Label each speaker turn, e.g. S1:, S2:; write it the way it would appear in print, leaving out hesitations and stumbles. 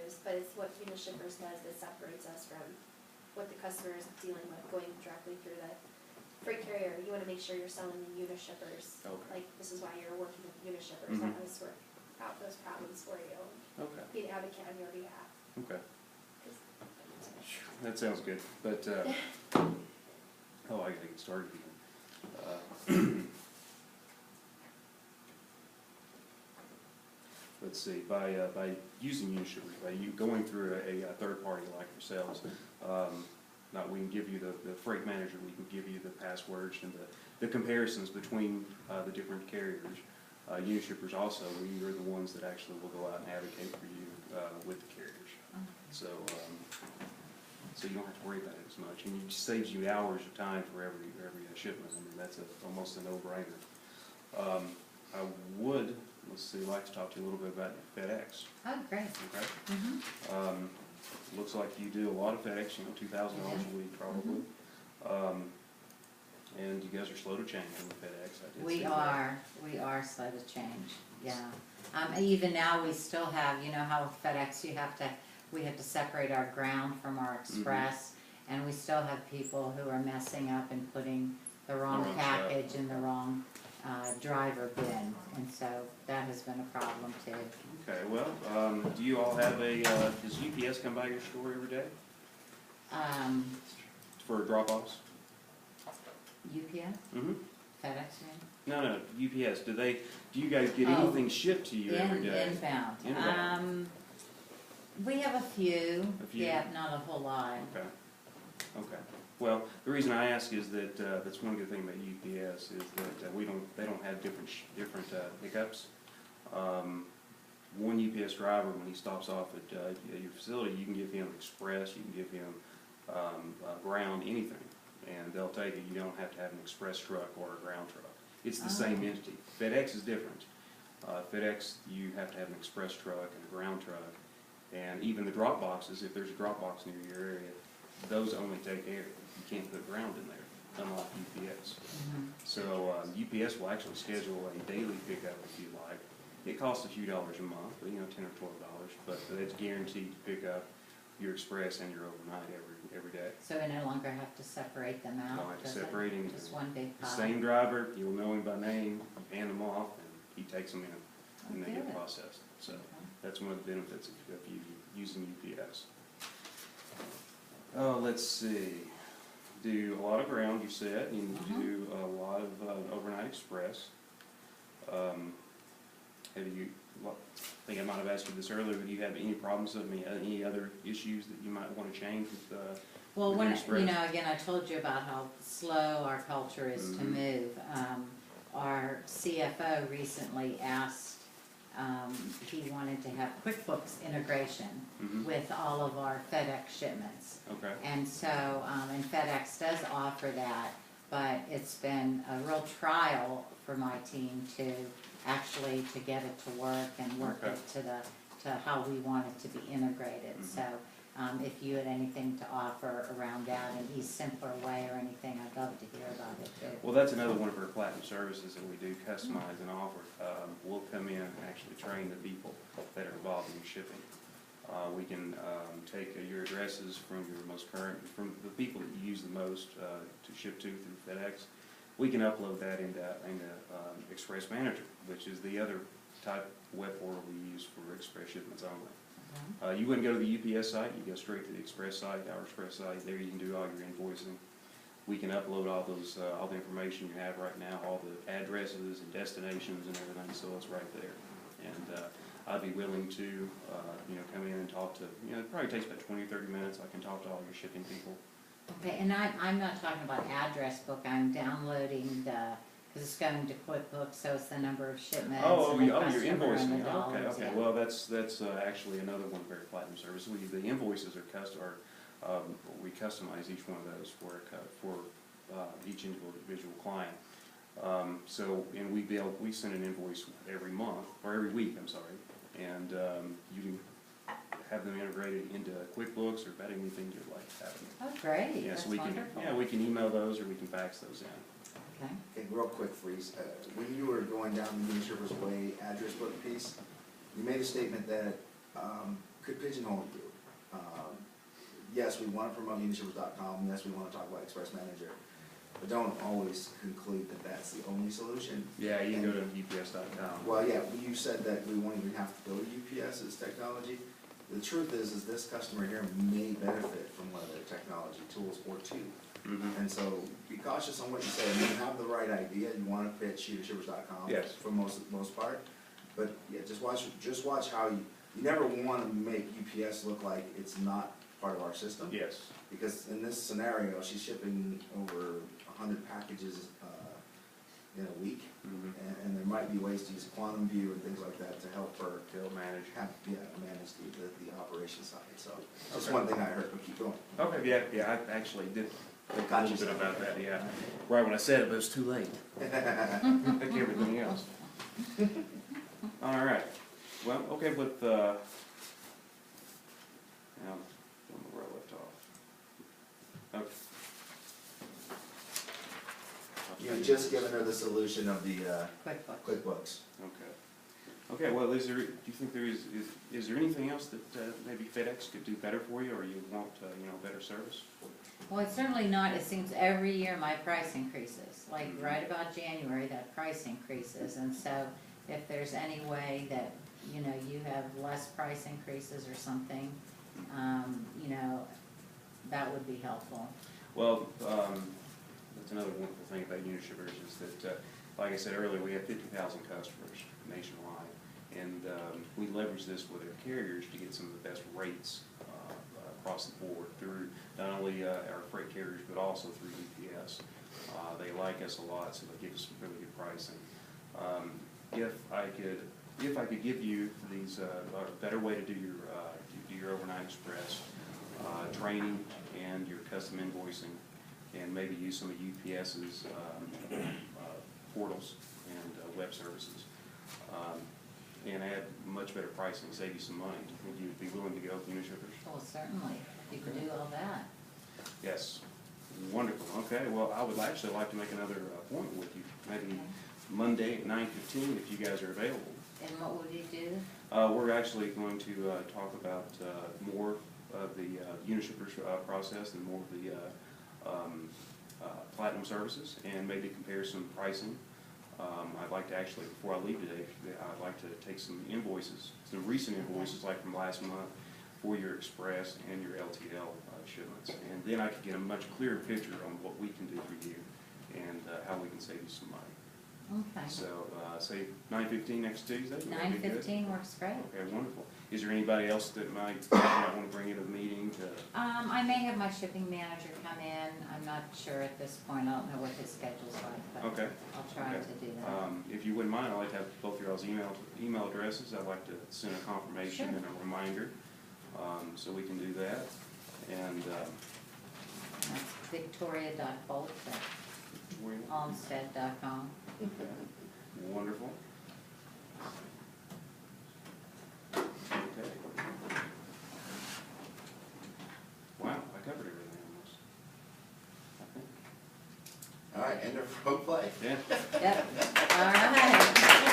S1: is, but it's what Unishippers does that separates us from what the customer is dealing with, going directly through the freight carrier. You wanna make sure you're selling the Unishippers.
S2: Okay.
S1: Like, this is why you're working with Unishippers,
S2: Mhm.
S1: that was sort out those problems for you,
S2: Okay,
S1: be an advocate on your behalf.
S2: okay.
S1: 'Cause-
S2: That sounds good, but, oh, I gotta get started again. Let's see, by using Unishippers, by you going through a third party like yourselves, now we can give you the freight manager, we can give you the passwords and the comparisons between the different carriers. Unishippers also, we are the ones that actually will go out and advocate for you with the carriers. So, so you don't have to worry about it as much, and it saves you hours of time for every shipment. I mean, that's almost a no-brainer. I would, let's see, like to talk to you a little bit about FedEx.
S3: Oh, great.
S2: Okay.
S3: Mm-hmm.
S2: Looks like you do a lot of FedEx, you know, $2,000 a week probably. And you guys are slow to change on the FedEx. I did see that.
S3: We are slow to change, yeah. Even now, we still have, you know how FedEx, we have to separate our ground from our express, and we still have people who are messing up and putting the wrong
S2: wrong
S3: package in the wrong driver bin, and so that has been a problem too.
S2: Okay, well, do you all have does UPS come by your store every day for drop-offs?
S3: UPS,
S2: Mm-hmm.
S3: FedEx,
S2: No, UPS, do you guys get anything shipped to you every day?
S3: Inbound.
S2: Inbound.
S3: We have a few.
S2: A few?
S3: Yeah, not a whole lot.
S2: Okay, okay. Well, the reason I ask is that, that's one good thing about UPS is that they don't have different pickups. One UPS driver, when he stops off at your facility, you can give him express, you can give him ground, anything, and they'll take it. You don't have to have an express truck or a ground truck. It's the same entity. FedEx is different. FedEx, you have to have an express truck and a ground truck, and even the drop boxes, if there's a drop box near your area, those only take air. You can't put ground in there, unlike UPS. So UPS will actually schedule a daily pickup if you like. It costs a few dollars a month, but, you know, $10 or $12, but it's guaranteed to pick up your express and your overnight every day.
S3: So we no longer have to separate them out?
S2: Don't have to
S3: does it?
S2: separate them.
S3: Just one big
S2: The
S3: pile?
S2: same driver, you'll know him by name, you hand them off, and he takes them in, and they get
S3: good.
S2: processed. So that's one of the benefits of you using UPS. Oh, let's see. Do a lot of ground, you said, and you do a lot of overnight express. I think I might have asked you this earlier, but do you have any problems with any other issues that you might want to change with
S3: Well,
S2: with
S3: when,
S2: express?
S3: you know, again, I told you about how slow our culture is to move. Our CFO recently asked, he wanted to have QuickBooks integration with all of our FedEx shipments.
S2: Okay.
S3: And so, and FedEx does offer that, but it's been a real trial for my team to actually to get it to work and work it to how we want it to be integrated. So, if you had anything to offer around that in a simpler way or anything, I'd love to hear about it too.
S2: Well, that's another one of our platinum services that we do customize and offer. We'll come in and actually train the people that are involved in shipping. We can take your addresses from your most current, from the people that you use the most to ship to through FedEx. We can upload that into Express Manager, which is the other type of web portal we use for express shipments only. You wouldn't go to the UPS site, you go straight to the Express site, our Express site. There you can do all your invoicing. We can upload all the information you have right now, all the addresses and destinations and everything, so it's right there. And I'd be willing to, you know, come in and talk to, you know, it probably takes about 20 or 30 minutes. I can talk to all your shipping people.
S3: Okay, and I'm not talking about address book, I'm downloading because it's going to QuickBooks, so it's the number of shipments and the
S2: you're
S3: customer and
S2: invoicing.
S3: the dollars.
S2: Okay.
S3: Yeah.
S2: Well, that's actually another one of our platinum services. The invoices are we customize each one of those for each individual client. So, and we send an invoice every month or every week. I'm sorry, and you can have them integrated into QuickBooks or about anything you'd like to have.
S3: Oh, great.
S2: Yes,
S3: That's
S2: we
S3: wonderful.
S2: can. Yeah, we can email those or we can fax those in.
S3: Okay.
S4: Okay, real quick, Freeze. When you were going down the Unishippers Way address book piece, you made a statement that could pigeonhole you. Yes, we wanna promote unishippers.com, yes, we wanna talk about Express Manager, but don't always conclude that that's the only solution.
S2: Yeah, you can go to UPS.com.
S4: Well, yeah, you said that we won't even have to go to UPS's technology. The truth is this customer here may benefit from one of their technology tools or two.
S2: Mhm.
S4: And so be cautious on what you say. I mean, you have the right idea, you wanna pitch unishippers.com.
S2: Yes.
S4: For most part, but yeah, just watch how you never wanna make UPS look like it's not part of our system.
S2: Yes.
S4: Because in this scenario, she's shipping over 100 packages, in a week.
S2: Mhm.
S4: And there might be ways to use Quantum View and things like that to help her
S2: They'll manage.
S4: manage the operation side, so, just
S2: Okay.
S4: one thing I heard, but keep going.
S2: Okay, yeah, I actually did think a
S4: Gotcha.
S2: little bit about that, yeah. Right when I said it, but it was too late. Like everything else. All right, well, okay, with, now, I don't know where I left off. Okay.
S4: You've just given her the solution of the
S3: QuickBooks.
S4: QuickBooks.
S2: Okay. Okay, well, do you think is there anything else that maybe FedEx could do better for you, or you want, better service?
S3: Well, it's certainly not, it seems every year my price increases, like right about January, that price increases, and so if there's any way that, you have less price increases or something, that would be helpful.
S2: Well, that's another wonderful thing about Unishippers is that, like I said earlier, we have 50,000 customers nationwide, and we leverage this with our carriers to get some of the best rates across the board through not only our freight carriers, but also through UPS. They like us a lot, so they give us some really good pricing. If I could give you these, a better way to do your overnight express, training and your custom invoicing, and maybe use some of UPS's portals and web services, and add much better pricing, save you some money, do you think you'd be willing to go with Unishippers?
S3: Well, certainly, if you can do all that.
S2: Yes, wonderful, okay, well, I would actually like to make another appointment with you, maybe Monday at 9:15 if you guys are available.
S3: And what would you do?
S2: We're actually going to talk about more of the Unishippers process and more of the Platinum services, and maybe compare some pricing. I'd like to actually, before I leave today, I'd like to take some invoices, some recent invoices like from last month for your Express and your LTL shipments. And then I could get a much clearer picture on what we can do for you and how we can save you some money.
S3: Okay.
S2: So, say 9:15 next Tuesday? Would that be good?
S3: 9:15 works great.
S2: Okay, wonderful. Is there anybody else that might want to bring into the meeting to?
S3: I may have my shipping manager come in, I'm not sure at this point, I don't know what his schedule's like, but
S2: Okay.
S3: I'll try
S2: Okay.
S3: to do that.
S2: If you wouldn't mind, I'd like to have both your all's email addresses. I'd like to send a confirmation
S3: Sure.
S2: and a reminder, so we can do that. And,
S3: That's victoria.bolt@olmsted.com.
S2: okay, wonderful. Okay. Wow, I covered everything almost. I think.
S4: All right, end of road play?
S2: Yeah.
S3: Yep, all right.